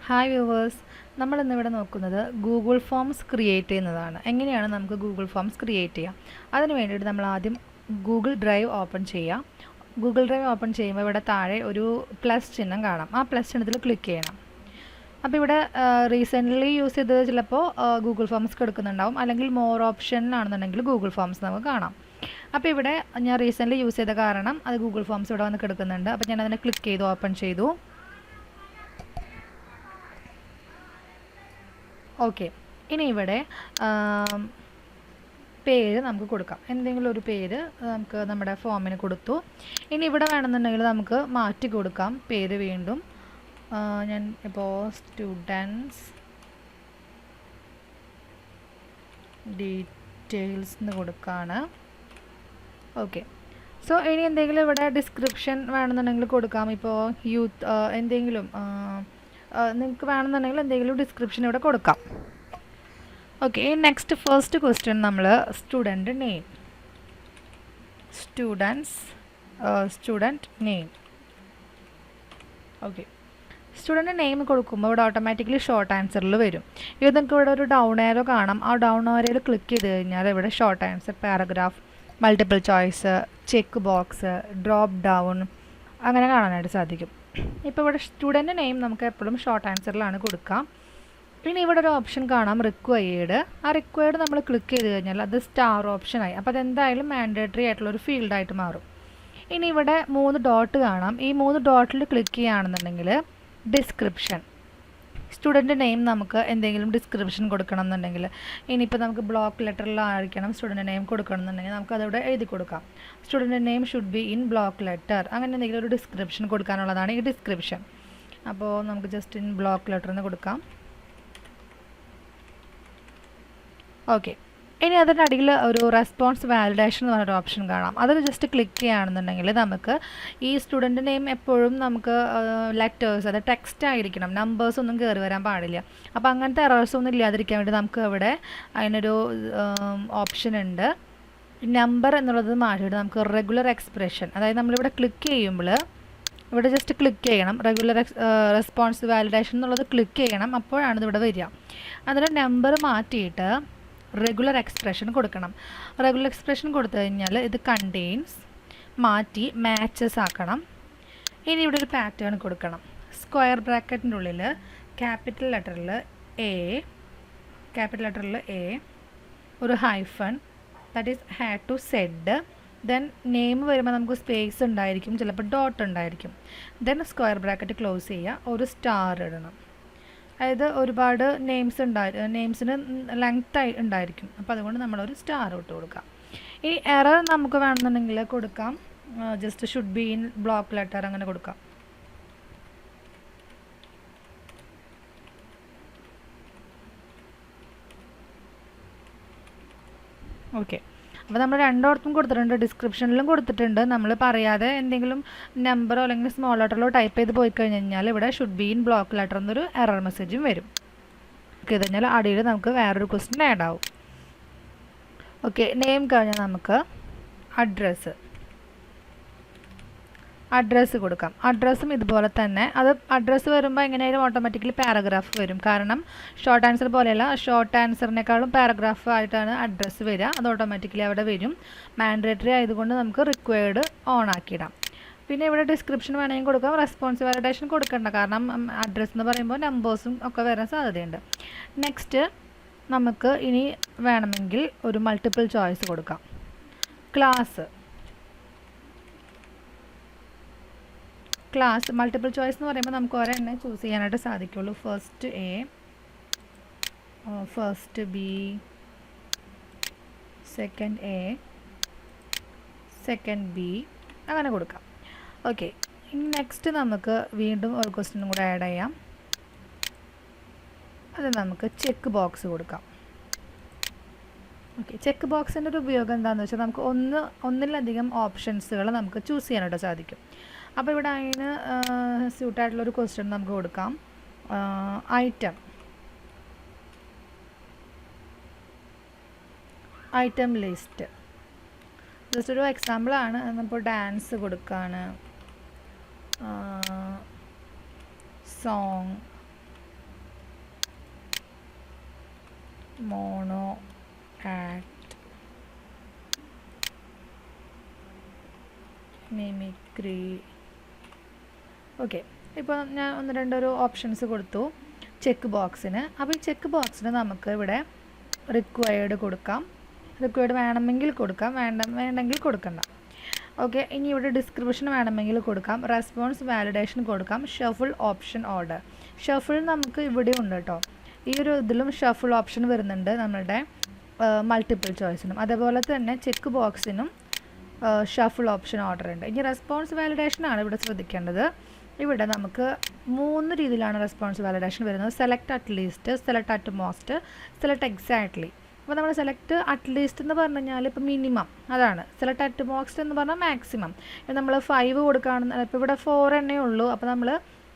Hi viewers, നമ്മളിന്നിവിടെ നോക്കുന്നത് Google forms create ചെയ്യുന്നതാണ്. എങ്ങനെയാണ് നമുക്ക് ഗൂഗിൾ ഫോംസ് ക്രിയേറ്റ് ചെയ്യാം? അതിന് വേണ്ടിയിട്ട് നമ്മൾ ആദ്യം ഗൂഗിൾ ഡ്രൈവ് ഓപ്പൺ ചെയ്യാം. ഗൂഗിൾ ഡ്രൈവ് ഓപ്പൺ ചെയ്യുമ്പോൾ ഇവിടെ താഴെ ഒരു പ്ലസ് ചിഹ്നം കാണാം. ആ പ്ലസ് ചിഹ്നത്തിൽ ക്ലിക്ക് ചെയ്യണം. അപ്പോൾ ഇവിടെ റീസെൻ്റ്ലി യൂസ് ചെയ്തത് ചിലപ്പോൾ ഗൂഗിൾ ഫോംസ് കൊടുക്കുന്നുണ്ടാവും, അല്ലെങ്കിൽ മോർ ഓപ്ഷനിലാണെന്നുണ്ടെങ്കിൽ ഗൂഗിൾ ഫോംസ് നമുക്ക് കാണാം. അപ്പോൾ ഇവിടെ ഞാൻ റീസെൻ്റ്ലി യൂസ് ചെയ്ത കാരണം അത് ഗൂഗിൾ ഫോംസ് ഇവിടെ വന്ന് കിടക്കുന്നുണ്ട്. അപ്പോൾ ഞാൻ അതിനെ ക്ലിക്ക് ചെയ്തു, ഓപ്പൺ ചെയ്തു. ഓക്കെ, ഇനി ഇവിടെ പേര് നമുക്ക് കൊടുക്കാം. എന്തെങ്കിലും ഒരു പേര് നമുക്ക് നമ്മുടെ ഫോമിന് കൊടുത്തു. ഇനി ഇവിടെ വേണമെന്നുണ്ടെങ്കിൽ നമുക്ക് മാറ്റി കൊടുക്കാം പേര് വീണ്ടും. ഞാൻ ഇപ്പോൾ സ്റ്റുഡൻസ് ഡീറ്റെയിൽസ് എന്ന് കൊടുക്കുകയാണ്. ഓക്കെ, സോ ഇനി എന്തെങ്കിലും ഇവിടെ ഡിസ്ക്രിപ്ഷൻ വേണമെന്നുണ്ടെങ്കിൽ കൊടുക്കാം. ഇപ്പോൾ യൂത്ത് എന്തെങ്കിലും നിങ്ങൾക്ക് വേണമെന്നുണ്ടെങ്കിൽ എന്തെങ്കിലും ഡിസ്ക്രിപ്ഷൻ ഇവിടെ കൊടുക്കാം. ഓക്കെ, നെക്സ്റ്റ് ഫസ്റ്റ് ക്വസ്റ്റ്യൻ നമ്മൾ student name, student name. Okay, student name കൊടുക്കുമ്പോൾ ഇവിടെ ഓട്ടോമാറ്റിക്കലി ഷോർട്ട് ആൻസറിൽ വരും. ഇത് നിങ്ങൾക്ക് ഇവിടെ ഒരു ഡൗൺ ആരോ കാണാം. ആ ഡൗൺ ആരോയിൽ ക്ലിക്ക് ചെയ്ത് കഴിഞ്ഞാൽ ഇവിടെ short answer, paragraph, multiple choice, check box, drop down അങ്ങനെ കാണാനായിട്ട് സാധിക്കും. ഇപ്പോൾ ഇവിടെ സ്റ്റുഡൻറ്റ് നെയിം നമുക്ക് എപ്പോഴും ഷോർട്ട് ആൻസറിലാണ് കൊടുക്കാം. പിന്നെ ഇവിടെ ഒരു ഓപ്ഷൻ കാണാം റിക്വയർഡ്. ആ റിക്വയർഡ് നമ്മൾ ക്ലിക്ക് ചെയ്ത് കഴിഞ്ഞാൽ അത് സ്റ്റാർ ഓപ്ഷനായി. അപ്പോൾ അതെന്തായാലും മാൻഡേറ്ററി ആയിട്ടുള്ളൊരു ഫീൽഡായിട്ട് മാറും. ഇനി ഇവിടെ 3 ഡോട്ട് കാണാം. ഈ 3 ഡോട്ടിൽ ക്ലിക്ക് ചെയ്യുകയാണെന്നുണ്ടെങ്കിൽ ഡിസ്ക്രിപ്ഷൻ, സ്റ്റുഡൻറ്റ് നെയിം നമുക്ക് എന്തെങ്കിലും ഡിസ്ക്രിപ്ഷൻ കൊടുക്കണം എന്നുണ്ടെങ്കിൽ, ഇനിയിപ്പോൾ നമുക്ക് ബ്ലോക്ക് ലെറ്ററിലായിരിക്കണം സ്റ്റുഡൻറ്റ് നെയിം കൊടുക്കണം എന്നുണ്ടെങ്കിൽ നമുക്ക് അതവിടെ എഴുതി കൊടുക്കാം. Student name should be in block letter, അങ്ങനെ എന്തെങ്കിലും ഒരു ഡിസ്ക്രിപ്ഷൻ കൊടുക്കാനുള്ളതാണ് ഈ ഡിസ്ക്രിപ്ഷൻ. അപ്പോൾ നമുക്ക് ജസ്റ്റ് ഇൻ ബ്ലോക്ക് ലെറ്റർ എന്ന് കൊടുക്കാം. ഓക്കെ, ഇനി അതിൻ്റെ അടിയിൽ ഒരു റെസ്പോൺസ് വാലിഡേഷൻ എന്ന് പറഞ്ഞൊരു ഓപ്ഷൻ കാണാം. അതിൽ ജസ്റ്റ് ക്ലിക്ക് ചെയ്യുകയാണെന്നുണ്ടെങ്കിൽ നമുക്ക് ഈ സ്റ്റുഡൻറ്റ് നെയിം എപ്പോഴും നമുക്ക് ലെറ്റേഴ്സ്, അത് ടെക്സ്റ്റ് ആയിരിക്കണം, നമ്പേഴ്സ് ഒന്നും കയറി വരാൻ പാടില്ല. അപ്പോൾ അങ്ങനത്തെ എറേഴ്സ് ഒന്നും ഇല്ലാതിരിക്കാൻ വേണ്ടി നമുക്ക് ഇവിടെ അതിനൊരു ഓപ്ഷൻ ഉണ്ട്. നമ്പർ എന്നുള്ളത് മാറ്റിയിട്ട് നമുക്ക് റെഗുലർ എക്സ്പ്രഷൻ, അതായത് നമ്മളിവിടെ ക്ലിക്ക് ചെയ്യുമ്പോൾ ഇവിടെ ജസ്റ്റ് ക്ലിക്ക് ചെയ്യണം. റെഗുലർ റെസ്പോൺസ് വാലിഡേഷൻ എന്നുള്ളത് ക്ലിക്ക് ചെയ്യണം, അപ്പോഴാണ് ഇതിവിടെ വരിക. അതിൻ്റെ നമ്പർ മാറ്റിയിട്ട് റെഗുലർ എക്സ്പ്രഷൻ കൊടുക്കണം. റെഗുലർ എക്സ്പ്രഷൻ കൊടുത്തു കഴിഞ്ഞാൽ ഇത് കണ്ടെയ്ൻസ് മാറ്റി മാച്ചസ് ആക്കണം. ഇനി ഇവിടെ ഒരു പാറ്റേൺ കൊടുക്കണം. സ്ക്വയർ ബ്രാക്കറ്റിൻ്റെ ഉള്ളിൽ ക്യാപിറ്റൽ ലെറ്ററിൽ എ, ഒരു hyphen, that is had to said, then name വരുമ്പോൾ നമുക്ക് സ്പേസ് ഉണ്ടായിരിക്കും, ചിലപ്പോൾ ഡോട്ട് ഉണ്ടായിരിക്കും. ദെൻ സ്ക്വയർ ബ്രാക്കറ്റ് ക്ലോസ് ചെയ്യുക, ഒരു സ്റ്റാർ ഇടണം. അതായത് ഒരുപാട് നെയിംസിന് ലെങ്ത് ഉണ്ടായിരിക്കും, അപ്പോൾ അതുകൊണ്ട് നമ്മളൊരു സ്റ്റാർ ഇട്ട് കൊടുക്കാം. ഈ എറർ നമുക്ക് വേണമെന്നുണ്ടെങ്കിൽ കൊടുക്കാം, just should be in block letter അങ്ങനെ കൊടുക്കാം. ഓക്കെ, അപ്പോൾ നമ്മൾ രണ്ടോടത്തും കൊടുത്തിട്ടുണ്ട്, ഡിസ്ക്രിപ്ഷനിലും കൊടുത്തിട്ടുണ്ട്. നമ്മൾ പറയാതെ എന്തെങ്കിലും നമ്പറോ അല്ലെങ്കിൽ സ്മോൾ ലെറ്ററിലോ ടൈപ്പ് ചെയ്ത് പോയി കഴിഞ്ഞാൽ ഇവിടെ should be in block letter എന്നൊരു എറർ മെസ്സേജും വരും. ഓക്കെ, ഇത് കഴിഞ്ഞാൽ അടിയിൽ നമുക്ക് വേറൊരു ക്വസ്റ്റ്യൻ ആഡ് ആവും. ഓക്കെ, നെയിം കഴിഞ്ഞാൽ നമുക്ക് അഡ്രസ്സ് കൊടുക്കാം. അഡ്രസ്സും ഇതുപോലെ തന്നെ, അത് അഡ്രസ്സ് വരുമ്പോൾ എങ്ങനെയായാലും ഓട്ടോമാറ്റിക്കലി പാരഗ്രാഫ് വരും. കാരണം ഷോർട്ട് ആൻസർ പോലെയല്ല, ഷോർട്ട് ആൻസറിനേക്കാളും പാരഗ്രാഫ് ആയിട്ടാണ് അഡ്രസ്സ് വരിക. അത് ഓട്ടോമാറ്റിക്കലി അവിടെ വരും. മാൻഡേറ്ററി ആയതുകൊണ്ട് നമുക്ക് റിക്വയർഡ് ഓൺ ആക്കിയിടാം. പിന്നെ ഇവിടെ ഡിസ്ക്രിപ്ഷൻ വേണമെങ്കിൽ കൊടുക്കാം. റെസ്പോൺസ് വാലിഡേഷൻ കൊടുക്കണ്ട, കാരണം അഡ്രസ്സ് എന്ന് പറയുമ്പോൾ നമ്പേഴ്സും ഒക്കെ വരാൻ സാധ്യതയുണ്ട്. നെക്സ്റ്റ് നമുക്ക് ഇനി വേണമെങ്കിൽ ഒരു മൾട്ടിപ്പിൾ ചോയ്സ് കൊടുക്കാം. ക്ലാസ് മൾട്ടിപ്പിൾ ചോയ്സ് എന്ന് പറയുമ്പോൾ നമുക്ക് ഒരെണ്ണം ചൂസ് ചെയ്യാനായിട്ട് സാധിക്കുള്ളൂ. First A, first B, second A, second B അങ്ങനെ കൊടുക്കാം. ഓക്കെ, ഇനി നെക്സ്റ്റ് നമുക്ക് വീണ്ടും ഒരു ക്വസ്റ്റ്യൻ കൂടെ ആഡ് ചെയ്യാം. അത് നമുക്ക് ചെക്ക് ബോക്സ് കൊടുക്കാം. ഓക്കെ, ചെക്ക് ബോക്സിൻ്റെ ഒരു ഉപയോഗം എന്താണെന്ന് വെച്ചാൽ നമുക്ക് ഒന്നിലധികം ഓപ്ഷൻസുകൾ നമുക്ക് ചൂസ് ചെയ്യാനായിട്ട് സാധിക്കും. അപ്പോൾ ഇവിടെ അതിന് സ്യൂട്ടായിട്ടുള്ളൊരു ക്വസ്റ്റ്യൻ നമുക്ക് കൊടുക്കാം. ഐറ്റം ലിസ്റ്റ്, ജസ്റ്റ് ഒരു എക്സാമ്പിളാണ്. നമ്മളിപ്പോൾ ഡാൻസ് കൊടുക്കുകയാണ്, song, mono act, mimicry. Okay, ഇപ്പോൾ ഞാൻ ഒന്ന് രണ്ടൊരു ഓപ്ഷൻസ് കൊടുത്തു ചെക്ക് ബോക്സിന്. അപ്പോൾ ഈ ചെക്ക് ബോക്സിന് നമുക്ക് ഇവിടെ റിക്വയർഡ് കൊടുക്കാം, റിക്വയർഡ് വേണമെങ്കിൽ കൊടുക്കാം, വേണ്ടെങ്കിൽ കൊടുക്കണ്ട. ഓക്കെ, ഇനി ഇവിടെ ഡിസ്ക്രിപ്ഷൻ വേണമെങ്കിൽ കൊടുക്കാം, റെസ്പോൺസ് വാലിഡേഷൻ കൊടുക്കാം, ഷഫിൾ ഓപ്ഷൻ ഓർഡർ. ഷഫിൾ നമുക്ക് ഇവിടെ ഉണ്ട് കേട്ടോ, ഈ ഒരു ഇതിലും ഷഫിൾ ഓപ്ഷൻ വരുന്നുണ്ട് നമ്മളുടെ മൾട്ടിപ്പിൾ ചോയ്സിനും. അതേപോലെ തന്നെ ചെക്ക് ബോക്സിനും ഷഫിൾ ഓപ്ഷൻ ഓർഡർ ഉണ്ട്. ഇനി റെസ്പോൺസ് വാലിഡേഷൻ ആണ് ഇവിടെ ശ്രദ്ധിക്കേണ്ടത്. ഇവിടെ നമുക്ക് 3 രീതിയിലാണ് റെസ്പോൺസ് വാലിഡേഷൻ വരുന്നത്. Select at least, select at most, select exactly. അപ്പോൾ നമ്മൾ സെലക്ട് അറ്റ് ലീസ്റ്റ് എന്ന് പറഞ്ഞു കഴിഞ്ഞാൽ ഇപ്പോൾ മിനിമം അതാണ്. സെലക്ട് അറ്റ് മോസ്റ്റ് എന്ന് പറഞ്ഞാൽ മാക്സിമം. നമ്മൾ 5 കൊടുക്കുകയാണെന്ന്, ഇപ്പോൾ ഇവിടെ 4 എണ്ണേ ഉള്ളൂ. അപ്പോൾ നമ്മൾ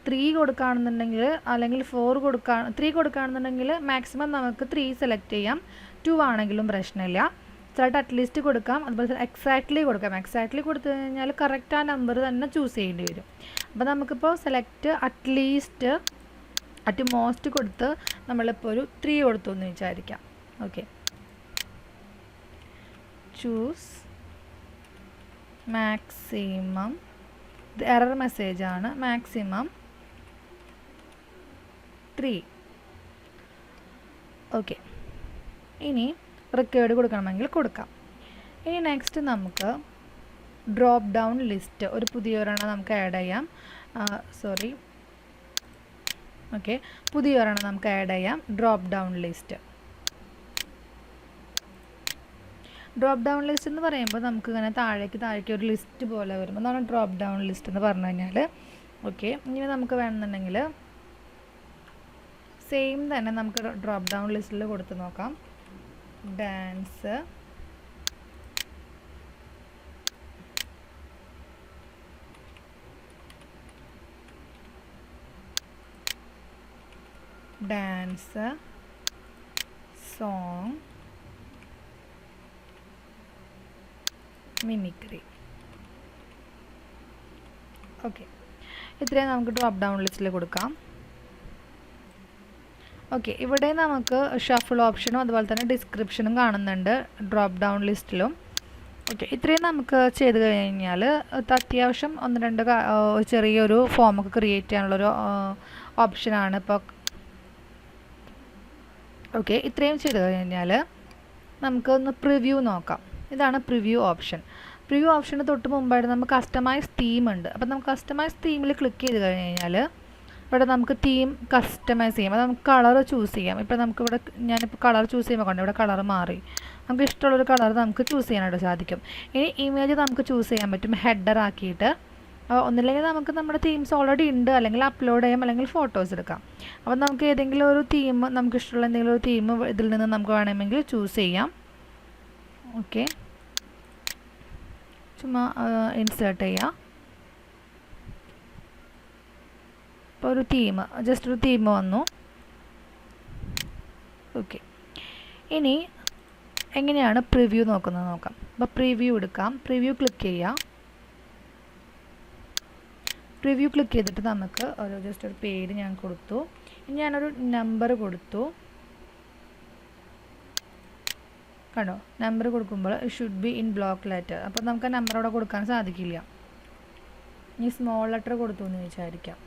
3 കൊടുക്കുകയാണെന്നുണ്ടെങ്കിൽ അല്ലെങ്കിൽ 3 കൊടുക്കുകയാണെന്നുണ്ടെങ്കിൽ മാക്സിമം നമുക്ക് 3 സെലക്ട് ചെയ്യാം. 2 ആണെങ്കിലും പ്രശ്നമില്ല. സെലക്ട് അറ്റ് ലീസ്റ്റ് കൊടുക്കാം, അതുപോലെ എക്സാക്ട്ലി കൊടുക്കാം. എക്സാക്ട്ലി കൊടുത്തു കഴിഞ്ഞാൽ കറക്റ്റ് ആ നമ്പർ തന്നെ ചൂസ് ചെയ്യേണ്ടി വരും. അപ്പോൾ നമുക്കിപ്പോൾ select at least at most കൊടുത്ത് നമ്മളിപ്പോൾ ഒരു 3 കൊടുത്തു എന്ന് വിചാരിക്കാം. ഓക്കെ, ചൂസ് മാക്സിമം, ഇത് എറർ മെസ്സേജാണ്, മാക്സിമം 3. ഓക്കെ, ഇനി റിക്വയർഡ് കൊടുക്കണമെങ്കിൽ കൊടുക്കാം. ഇനി നെക്സ്റ്റ് നമുക്ക് ഡ്രോപ്പ് ഡൗൺ ലിസ്റ്റ് ഒരു പുതിയൊരെണ്ണം നമുക്ക് ആഡ് ചെയ്യാം. ഓക്കെ, പുതിയൊരെണ്ണം നമുക്ക് ആഡ് ചെയ്യാം, drop down list. Drop down list എന്ന് പറയുമ്പോൾ നമുക്ക് ഇങ്ങനെ താഴേക്ക് ഒരു ലിസ്റ്റ് പോലെ വരുമ്പോൾ അതാണ് ഡ്രോപ്പ് ഡൗൺ ലിസ്റ്റ് എന്ന് പറഞ്ഞു കഴിഞ്ഞാൽ. ഓക്കെ, ഇനി നമുക്ക് വേണമെന്നുണ്ടെങ്കിൽ സെയിം തന്നെ നമുക്ക് ഡ്രോപ്പ് ഡൗൺ ലിസ്റ്റിൽ കൊടുത്ത് നോക്കാം. Dance, song, mimicry. ഓക്കെ, ഇത്രയും നമുക്ക് ഡ്രോപ്പ് ഡൗൺ ലിസ്റ്റിൽ കൊടുക്കാം. ഓക്കെ, ഇവിടെ നമുക്ക് ഷഫിൾ ഓപ്ഷനും അതുപോലെ തന്നെ ഡിസ്ക്രിപ്ഷനും കാണുന്നുണ്ട് ഡ്രോപ്പ് ഡൗൺ ലിസ്റ്റിലും. ഓക്കെ, ഇത്രയും നമുക്ക് ചെയ്ത് കഴിഞ്ഞാൽ അത്യാവശ്യം 1-2 ചെറിയൊരു ഫോമൊക്കെ ക്രിയേറ്റ് ചെയ്യാനുള്ളൊരു ഓപ്ഷനാണ് ഇപ്പോൾ. ഓക്കെ, ഇത്രയും ചെയ്ത് കഴിഞ്ഞാൽ നമുക്കൊന്ന് പ്രിവ്യൂ നോക്കാം. ഇതാണ് പ്രിവ്യൂ ഓപ്ഷൻ. പ്രിവ്യൂ ഓപ്ഷന് തൊട്ട് മുമ്പായിട്ട് നമുക്ക് കസ്റ്റമൈസ് തീം ഉണ്ട്. അപ്പോൾ നമുക്ക് കസ്റ്റമൈസ് തീമിൽ ക്ലിക്ക് ചെയ്ത് കഴിഞ്ഞാൽ ഇവിടെ നമുക്ക് തീം കസ്റ്റമൈസ് ചെയ്യാം. അത് നമുക്ക് കളർ ചൂസ് ചെയ്യാം. ഇപ്പോൾ നമുക്കിവിടെ ഞാനിപ്പോൾ കളർ ചൂസ് ചെയ്യുമ്പോൾ കണ്ടു ഇവിടെ കളർ മാറി. നമുക്ക് ഇഷ്ടമുള്ളൊരു കളർ നമുക്ക് ചൂസ് ചെയ്യാനായിട്ട് സാധിക്കും. ഇനി ഇമേജ് നമുക്ക് ചൂസ് ചെയ്യാൻ പറ്റും ഹെഡർ ആക്കിയിട്ട്. ഒന്നില്ലെങ്കിൽ നമുക്ക് നമ്മുടെ തീംസ് ഓൾറെഡി ഉണ്ട്, അല്ലെങ്കിൽ അപ്ലോഡ് ചെയ്യാം, അല്ലെങ്കിൽ ഫോട്ടോസ് എടുക്കാം. അപ്പോൾ നമുക്ക് ഏതെങ്കിലും ഒരു തീം, നമുക്ക് ഇഷ്ടമുള്ള എന്തെങ്കിലും ഒരു തീം ഇതിൽ നിന്ന് നമുക്ക് വേണമെങ്കിൽ ചൂസ് ചെയ്യാം. ഓക്കെ, ചുമ്മാ ഇൻസേർട്ട് ചെയ്യാം. ഇപ്പോൾ ഒരു തീം, ജസ്റ്റ് ഒരു തീം വന്നു. ഓക്കെ, ഇനി എങ്ങനെയാണ് പ്രിവ്യൂ നോക്കുന്നത് നോക്കാം. അപ്പോൾ പ്രിവ്യൂ എടുക്കാം, പ്രിവ്യൂ ക്ലിക്ക് ചെയ്യാം. പ്രിവ്യൂ ക്ലിക്ക് ചെയ്തിട്ട് നമുക്ക് ജസ്റ്റ് ഒരു പേര് ഞാൻ കൊടുത്തു. ഇനി ഞാനൊരു നമ്പർ കൊടുത്തു. കണ്ടോ, നമ്പർ കൊടുക്കുമ്പോൾ should be in block letter. അപ്പോൾ നമുക്ക് ആ നമ്പർ അവിടെ കൊടുക്കാൻ സാധിക്കില്ല. ഇനി സ്മോൾ ലെറ്റർ കൊടുത്തു എന്ന് വിചാരിക്കാം.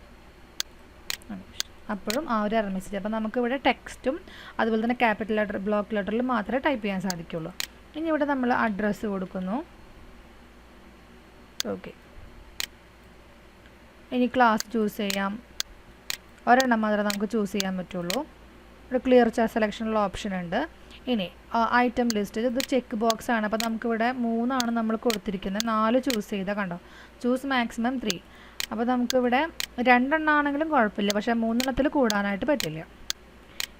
അപ്പോഴും ആ ഒരു എറർ മെസ്സേജ്. അപ്പോൾ നമുക്കിവിടെ ടെക്സ്റ്റും അതുപോലെ തന്നെ ക്യാപിറ്റൽ ലെറ്റർ ബ്ലോക്ക് ലെറ്ററിൽ മാത്രമേ ടൈപ്പ് ചെയ്യാൻ സാധിക്കുള്ളൂ. ഇനി ഇവിടെ നമ്മൾ അഡ്രസ്സ് കൊടുക്കുന്നു. ഓക്കെ, ഇനി ക്ലാസ് ചൂസ് ചെയ്യാം. ഒരെണ്ണം മാത്രമേ നമുക്ക് ചൂസ് ചെയ്യാൻ പറ്റുള്ളൂ. ഇവിടെ ക്ലിയർ സെലക്ഷനുള്ള ഓപ്ഷൻ ഉണ്ട്. ഇനി ഐറ്റം ലിസ്റ്റ്, ഇത് ചെക്ക് ബോക്സ് ആണ്. അപ്പോൾ നമുക്കിവിടെ 3 നമ്മൾ കൊടുത്തിരിക്കുന്നത്. 4 ചൂസ് ചെയ്താൽ കണ്ടോ, ചൂസ് മാക്സിമം 3. അപ്പോൾ നമുക്കിവിടെ 2 ആണെങ്കിലും കുഴപ്പമില്ല, പക്ഷേ 3 കൂടാനായിട്ട് പറ്റില്ല.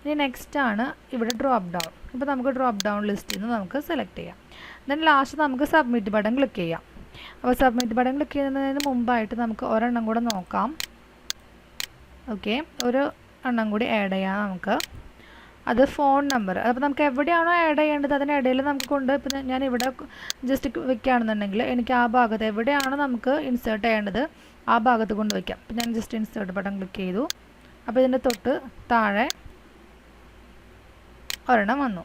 ഇനി നെക്സ്റ്റ് ആണ് ഇവിടെ ഡ്രോപ്പ് ഡൗൺ. ഇപ്പോൾ നമുക്ക് ഡ്രോപ്പ് ഡൗൺ ലിസ്റ്റിൽ നിന്ന് നമുക്ക് സെലക്ട് ചെയ്യാം. ദെൻ ലാസ്റ്റ് നമുക്ക് സബ്മിറ്റ് ബട്ടൺ ക്ലിക്ക് ചെയ്യാം. അപ്പോൾ സബ്മിറ്റ് ബട്ടൺ ക്ലിക്ക് ചെയ്യുന്നതിന് മുമ്പായിട്ട് നമുക്ക് ഒരെണ്ണം കൂടെ നോക്കാം. ഓക്കെ, ഒരു എണ്ണം കൂടി ആഡ് ചെയ്യാം നമുക്ക്. അത് ഫോൺ നമ്പർ. അപ്പോൾ നമുക്ക് എവിടെയാണോ ആഡ് ചെയ്യേണ്ടത് അതിനിടയിൽ നമുക്ക് ഇപ്പോൾ ഞാൻ ഇവിടെ ജസ്റ്റ് വെക്കുകയാണെന്നുണ്ടെങ്കിൽ എനിക്ക് ആ ഭാഗത്ത് എവിടെയാണോ നമുക്ക് ഇൻസേർട്ട് ചെയ്യേണ്ടത് ആ ഭാഗത്ത് കൊണ്ട് വയ്ക്കാം. അപ്പോൾ ഞാൻ ജസ്റ്റ് ഇൻസേർട്ട് ബട്ടൺ ക്ലിക്ക് ചെയ്തു. അപ്പോൾ ഇതിൻ്റെ തൊട്ട് താഴെ ഒരെണ്ണം വന്നു.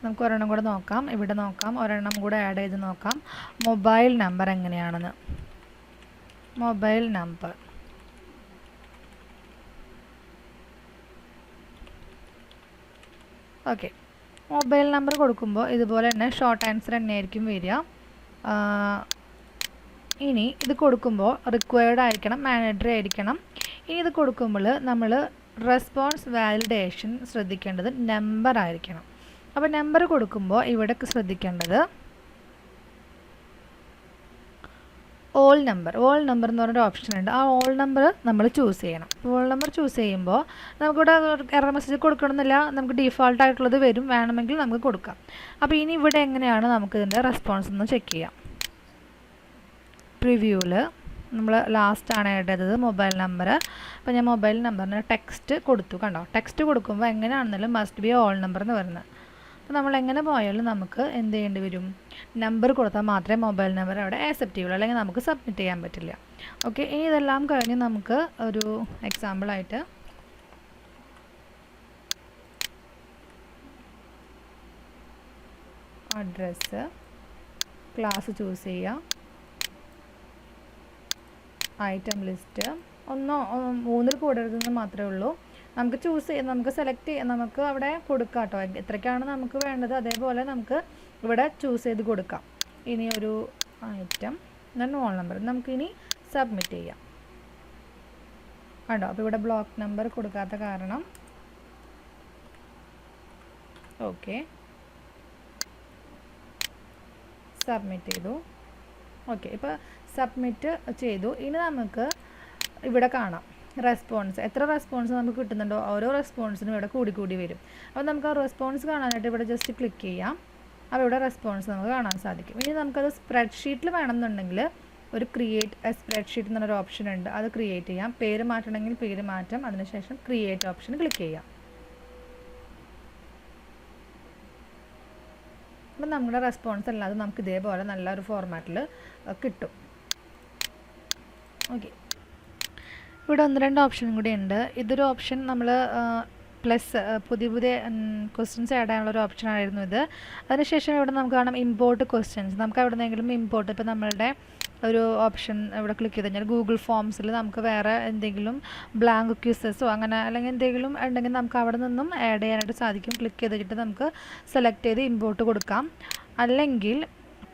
നമുക്ക് ഒരെണ്ണം കൂടെ നോക്കാം. ഇവിടെ നോക്കാം, ഒരെണ്ണം കൂടെ ആഡ് ചെയ്ത് നോക്കാം. മൊബൈൽ നമ്പർ എങ്ങനെയാണെന്ന്. Mobile number okay. Mobile number കൊടുക്കുമ്പോൾ ഇതുപോലെ തന്നെ ഷോർട്ട് ആൻസർ തന്നെയായിരിക്കും വരിക. ഇനി ഇത് കൊടുക്കുമ്പോൾ റിക്വയർഡ് ആയിരിക്കണം, മാൻഡേറ്ററി ആയിരിക്കണം. ഇനി ഇത് കൊടുക്കുമ്പോൾ നമ്മൾ റെസ്പോൺസ് വാലിഡേഷൻ ശ്രദ്ധിക്കേണ്ടത് നമ്പർ ആയിരിക്കണം. അപ്പോൾ നമ്പർ കൊടുക്കുമ്പോൾ ഇവിടെ ശ്രദ്ധിക്കേണ്ടത് ഓൾ നമ്പർ എന്ന് പറഞ്ഞൊരു ഓപ്ഷൻ ഉണ്ട്. ആ ഓൾ നമ്പർ നമ്മൾ ചൂസ് ചെയ്യണം. ഓൾ നമ്പർ ചൂസ് ചെയ്യുമ്പോൾ നമുക്കിവിടെ എറർ മെസ്സേജ് കൊടുക്കണമെന്നില്ല, നമുക്ക് ഡീഫോൾട്ട് ആയിട്ടുള്ളത് വരും, വേണമെങ്കിൽ നമുക്ക് കൊടുക്കാം. അപ്പോൾ ഇനി ഇവിടെ എങ്ങനെയാണ് നമുക്ക് ഇതിൻ്റെ റെസ്പോൺസ് ഒന്ന് ചെക്ക് ചെയ്യാം. പ്രിവ്യൂവിൽ നമ്മൾ ലാസ്റ്റാണ് ആഡ് ചെയ്തത് മൊബൈൽ നമ്പർ. അപ്പോൾ ഞാൻ മൊബൈൽ നമ്പറിന് ടെക്സ്റ്റ് കൊടുത്തു. കണ്ടോ, ടെക്സ്റ്റ് കൊടുക്കുമ്പോൾ എങ്ങനെയാണെന്നാലും മസ്റ്റ് ബി ഓൾ നമ്പർ എന്ന് പറയുന്നത്. അപ്പോൾ നമ്മൾ എങ്ങനെ പോയാലും നമുക്ക് എന്ത് ചെയ്യേണ്ടി വരും, നമ്പർ കൊടുത്താൽ മാത്രമേ മൊബൈൽ നമ്പർ അവിടെ ആക്സെപ്റ്റ് ചെയ്യുള്ളൂ, അല്ലെങ്കിൽ നമുക്ക് സബ്മിറ്റ് ചെയ്യാൻ പറ്റില്ല. ഓക്കെ, ഇനി ഇതെല്ലാം കഴിഞ്ഞ് നമുക്ക് ഒരു എക്സാമ്പിളായിട്ട് അഡ്രസ്സ്, ക്ലാസ് ചൂസ് ചെയ്യുക, ഐറ്റം ലിസ്റ്റ്, ഒന്നോ മൂന്നിൽ കൂടരുതെന്ന് മാത്രമേ ഉള്ളൂ. നമുക്ക് ചൂസ് ചെയ്യാം, നമുക്ക് സെലക്ട് ചെയ്യാം, നമുക്ക് അവിടെ കൊടുക്കാം കേട്ടോ. എത്രയ്ക്കാണ് നമുക്ക് വേണ്ടത് അതേപോലെ നമുക്ക് ഇവിടെ ചൂസ് ചെയ്ത് കൊടുക്കാം. ഇനി ഒരു ഐറ്റം റോൾ നമ്പർ നമുക്കിനി സബ്മിറ്റ് ചെയ്യാം. കണ്ടോ, അപ്പോൾ ഇവിടെ ബ്ലോക്ക് നമ്പർ കൊടുക്കാത്ത കാരണം ഓക്കെ സബ്മിറ്റ് ചെയ്തു. ഓക്കെ, ഇപ്പോൾ സബ്മിറ്റ് ചെയ്തു. ഇനി നമുക്ക് ഇവിടെ കാണാം റെസ്പോൺസ്, എത്ര റെസ്പോൺസ് നമുക്ക് കിട്ടുന്നുണ്ടോ ഓരോ റെസ്പോൺസിനും ഇവിടെ കൂടി വരും. അപ്പോൾ നമുക്ക് ആ റെസ്പോൺസ് കാണാനായിട്ട് ഇവിടെ ജസ്റ്റ് ക്ലിക്ക് ചെയ്യാം. അപ്പോൾ ഇവിടെ റെസ്പോൺസ് നമുക്ക് കാണാൻ സാധിക്കും. ഇനി നമുക്കത് സ്പ്രെഡ്ഷീറ്റിൽ വേണമെന്നുണ്ടെങ്കിൽ ഒരു ക്രിയേറ്റ് എ സ്പ്രെഡ്ഷീറ്റ് എന്നൊരു ഓപ്ഷൻ ഉണ്ട്, അത് ക്രിയേറ്റ് ചെയ്യാം. പേര് മാറ്റണമെങ്കിൽ പേര് മാറ്റാം, അതിനുശേഷം ക്രിയേറ്റ് ഓപ്ഷൻ ക്ലിക്ക് ചെയ്യാം. അപ്പം നമ്മുടെ റെസ്പോൺസ് അല്ലാതെ നമുക്ക് ഇതേപോലെ നല്ലൊരു ഫോർമാറ്റിൽ കിട്ടും. ഓക്കെ, ഇവിടെ 1-2 ഓപ്ഷനും കൂടി ഉണ്ട്. ഇതൊരു ഓപ്ഷൻ നമ്മൾ പ്ലസ് പുതിയ ക്വസ്റ്റ്യൻസ് ആഡ് ചെയ്യാനുള്ളൊരു ഓപ്ഷനായിരുന്നു ഇത്. അതിനുശേഷം ഇവിടെ നമുക്ക് കാണാം ഇമ്പോർട്ട് ക്വസ്റ്റ്യൻസ്. നമുക്ക് എവിടെ നിന്നെങ്കിലും ഇമ്പോർട്ട്, ഇപ്പോൾ നമ്മളുടെ ഒരു ഓപ്ഷൻ ഇവിടെ ക്ലിക്ക് ചെയ്ത് കഴിഞ്ഞാൽ ഗൂഗിൾ ഫോംസിൽ നമുക്ക് വേറെ എന്തെങ്കിലും ബ്ലാങ്ക് ക്യൂസസോ അങ്ങനെ അല്ലെങ്കിൽ എന്തെങ്കിലും ഉണ്ടെങ്കിൽ നമുക്ക് അവിടെ നിന്നും ആഡ് ചെയ്യാനായിട്ട് സാധിക്കും. ക്ലിക്ക് ചെയ്തിട്ട് നമുക്ക് സെലക്ട് ചെയ്ത് ഇമ്പോർട്ട് കൊടുക്കാം. അല്ലെങ്കിൽ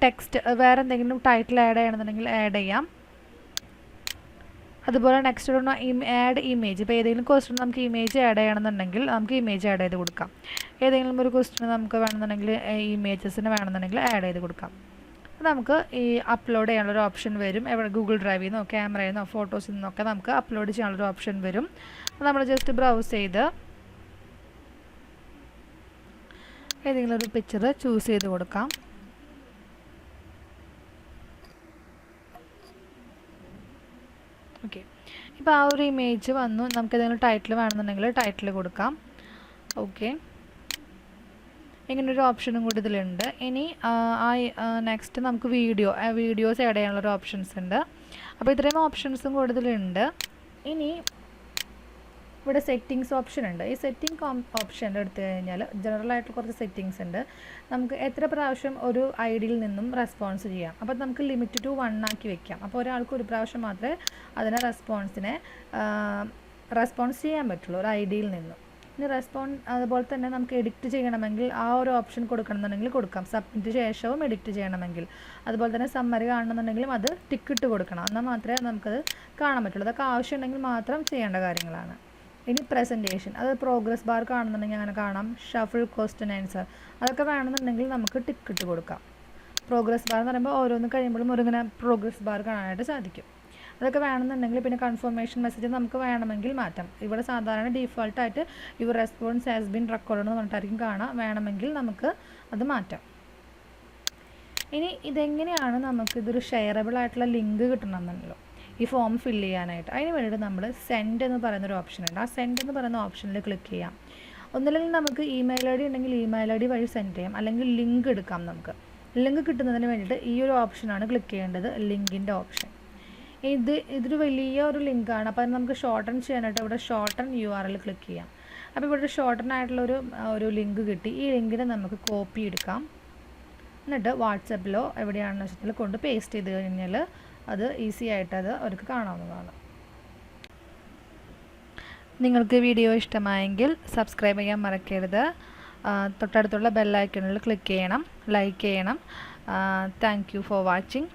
ടെക്സ്റ്റ് വേറെ എന്തെങ്കിലും ടൈറ്റിൽ ആഡ് ചെയ്യണമെന്നുണ്ടെങ്കിൽ ആഡ് ചെയ്യാം. അതുപോലെ നെക്സ്റ്റ് ഒരു ആഡ് ഇമേജ്, ഇപ്പോൾ ഏതെങ്കിലും ക്വസ്റ്റ്യൻ നമുക്ക് ഇമേജ് ആഡ് ചെയ്യണമെന്നുണ്ടെങ്കിൽ നമുക്ക് ഇമേജ് ആഡ് ചെയ്ത് കൊടുക്കാം. ഏതെങ്കിലും ഒരു ക്വസ്റ്റ്യൻ നമുക്ക് വേണമെന്നുണ്ടെങ്കിൽ ഇമേജസിന് വേണമെന്നുണ്ടെങ്കിൽ ആഡ് ചെയ്ത് കൊടുക്കാം. അപ്പോൾ നമുക്ക് ഈ അപ്ലോഡ് ചെയ്യാനുള്ളൊരു ഓപ്ഷൻ വരും. എവിടെ ഗൂഗിൾ ഡ്രൈവിൽ നിന്നോ ക്യാമറയിൽ നിന്നോ ഫോട്ടോസിൽ നിന്നൊക്കെ നമുക്ക് അപ്ലോഡ് ചെയ്യാനുള്ളൊരു ഓപ്ഷൻ വരും. അപ്പോൾ നമ്മൾ ജസ്റ്റ് ബ്രൗസ് ചെയ്ത് ഏതെങ്കിലും ഒരു പിക്ചർ ചൂസ് ചെയ്ത് കൊടുക്കാം. ഓക്കെ, ഇപ്പോൾ ആ ഒരു ഇമേജ് വന്നു. നമുക്ക് ഏതെങ്കിലും ടൈറ്റിൽ വേണമെന്നുണ്ടെങ്കിൽ ടൈറ്റിൽ കൊടുക്കാം. ഓക്കെ, ഇങ്ങനൊരു ഓപ്ഷനും കൂടി ഇതിലുണ്ട്. ഇനി നെക്സ്റ്റ് നമുക്ക് വീഡിയോസ് ആഡ് ചെയ്യാനുള്ളൊരു ഓപ്ഷൻസ് ഉണ്ട്. അപ്പോൾ ഇത്രയും ഓപ്ഷൻസും കൂടുതലുണ്ട്. ഇനി ഇവിടെ സെറ്റിങ്സ് ഓപ്ഷൻ ഉണ്ട്. ഈ സെറ്റിംഗ് ഓപ്ഷൻ എടുത്തു കഴിഞ്ഞാൽ ജനറൽ ആയിട്ട് കുറച്ച് സെറ്റിങ്സ് ഉണ്ട്. നമുക്ക് എത്ര പ്രാവശ്യം ഒരു ഐഡിയിൽ നിന്നും റെസ്പോൺസ് ചെയ്യാം. അപ്പോൾ നമുക്ക് ലിമിറ്റ് ടു 1 ആക്കി വെക്കാം. അപ്പോൾ ഒരാൾക്ക് ഒരു പ്രാവശ്യം മാത്രമേ അതിനെ റെസ്പോൺസ് ചെയ്യാൻ പറ്റുള്ളൂ ഒരു ഐഡിയിൽ നിന്നും. ഇനി അതുപോലെ തന്നെ നമുക്ക് എഡിറ്റ് ചെയ്യണമെങ്കിൽ ആ ഒരു ഓപ്ഷൻ കൊടുക്കണമെന്നുണ്ടെങ്കിൽ കൊടുക്കാം. സബ്മിറ്റ് ശേഷവും എഡിറ്റ് ചെയ്യണമെങ്കിൽ, അതുപോലെ തന്നെ സമ്മറി കാണണമെന്നുണ്ടെങ്കിലും അത് ടിക്കിട്ട് കൊടുക്കണം. എന്നാൽ മാത്രമേ നമുക്കത് കാണാൻ പറ്റുള്ളൂ. അതൊക്കെ ആവശ്യമുണ്ടെങ്കിൽ മാത്രം ചെയ്യേണ്ട കാര്യങ്ങളാണ്. ഇനി പ്രസൻറ്റേഷൻ, അത് പ്രോഗ്രസ് ബാർ കാണുന്നുണ്ടെങ്കിൽ അങ്ങനെ കാണാം. ഷഫിൾ ക്വസ്റ്റ്യൻ ആൻസർ അതൊക്കെ വേണമെന്നുണ്ടെങ്കിൽ നമുക്ക് ടിക്കിട്ട് കൊടുക്കാം. പ്രോഗ്രസ് ബാർ എന്ന് പറയുമ്പോൾ ഓരോന്ന് കഴിയുമ്പോഴും ഇങ്ങനെ പ്രോഗ്രസ് ബാർ കാണാനായിട്ട് സാധിക്കും. അതൊക്കെ വേണമെന്നുണ്ടെങ്കിൽ പിന്നെ കൺഫർമേഷൻ മെസ്സേജ് നമുക്ക് വേണമെങ്കിൽ മാറ്റാം. ഇവിടെ സാധാരണ ഡീഫോൾട്ടായിട്ട് your response has been record എന്ന് പറഞ്ഞിട്ടായിരിക്കും കാണാം. വേണമെങ്കിൽ നമുക്ക് അത് മാറ്റാം. ഇനി ഇതെങ്ങനെയാണ് നമുക്കിതൊരു ഷെയറബിൾ ആയിട്ടുള്ള ലിങ്ക് കിട്ടണമെന്നുണ്ടല്ലോ ഈ ഫോം ഫില്ല് ചെയ്യാനായിട്ട്. അതിന് വേണ്ടിയിട്ട് നമ്മൾ സെൻഡ് എന്ന് പറയുന്നൊരു ഓപ്ഷൻ ഉണ്ട്. ആ സെൻഡ് എന്ന് പറയുന്ന ഓപ്ഷനിൽ ക്ലിക്ക് ചെയ്യാം. ഒന്നില്ലെങ്കിൽ നമുക്ക് ഇമെയിൽ ഐ ഡി ഉണ്ടെങ്കിൽ ഇമെയിൽ ഐ ഡി വഴി സെൻഡ് ചെയ്യാം, അല്ലെങ്കിൽ ലിങ്ക് എടുക്കാം. നമുക്ക് ലിങ്ക് കിട്ടുന്നതിന് വേണ്ടിയിട്ട് ഈ ഒരു ഓപ്ഷനാണ് ക്ലിക്ക് ചെയ്യേണ്ടത്, ലിങ്കിൻ്റെ ഓപ്ഷൻ. ഇതൊരു വലിയ ഒരു ലിങ്കാണ്. അപ്പോൾ നമുക്ക് ഷോർട്ടൺ ചെയ്യാനായിട്ട് ഇവിടെ ഷോർട്ടൺ URL ക്ലിക്ക് ചെയ്യാം. അപ്പോൾ ഇവിടെ ഒരു ഷോർട്ടനായിട്ടുള്ളൊരു ലിങ്ക് കിട്ടി. ഈ ലിങ്കിനെ നമുക്ക് കോപ്പി എടുക്കാം. എന്നിട്ട് വാട്സപ്പിലോ എവിടെയാണെന്ന് വെച്ചാൽ കൊണ്ട് പേസ്റ്റ് ചെയ്ത് കഴിഞ്ഞാൽ അത് ഈസി ആയിട്ട് അത് അവർക്ക് കാണാവുന്നതാണ്. നിങ്ങൾക്ക് വീഡിയോ ഇഷ്ടമായെങ്കിൽ സബ്സ്ക്രൈബ് ചെയ്യാൻ മറക്കരുത്. തൊട്ടടുത്തുള്ള ബെല്ലൈക്കണിൽ ക്ലിക്ക് ചെയ്യണം, ലൈക്ക് ചെയ്യണം. Thank you for watching.